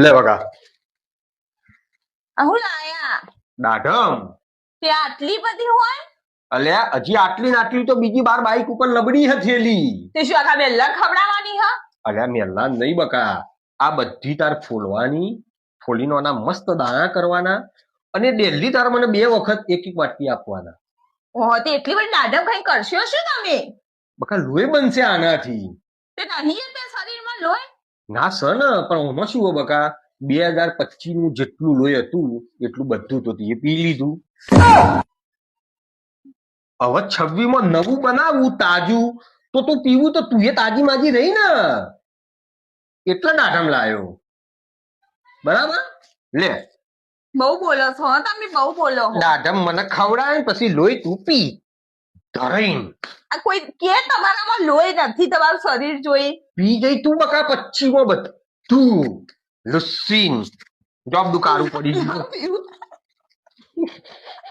લે બકા હું લાયા દાઢમ. તે આટલી બધી હોય અલ્યા હજી આટલી ને આટલી તો બીજી બાર બાઈક ઉપર લબડી હથેલી. તે શું આખા બેલ્લા ખવડાવવાની હ અલ્યા મેલા નહીં બકા, આ બધી તાર ફોલવાની, ફોલીનો આના મસ્ત દાણા કરવાના અને ડેલી તાર મને 2 વખત એક એક વાટકી આપવાના. ઓહો તે એટલી બધી દાડમ ખાઈ કરશો શું તમે? બકા લોહી બનશે આનાથી. તે નહીં તે શરીરમાં લોહી ના સર ને, પણ ઓમાં શું હોય બકા, 2025 નું જેટલું લોહી હતું એટલું બધું તો તે પી લીધું. હવે 26 માં નવું બનાવવું તાજું, તો તું પીવું તો તું એ તાજી માજી રહી ને, એટલા દાઢમ લાયો. બરાબર લે, બહુ બોલો છો હો તમે, બહુ બોલો છો. દાઢમ મને ખવડાય પછી લોહી તું પી ધરાઈને. આ કોઈ કે તમારામાં લોહી નથી, તમારું શરીર જોઈ પી જઈ તું બકા 25 માં બધું લુસીન જોબ દુકારું પડી ગયું.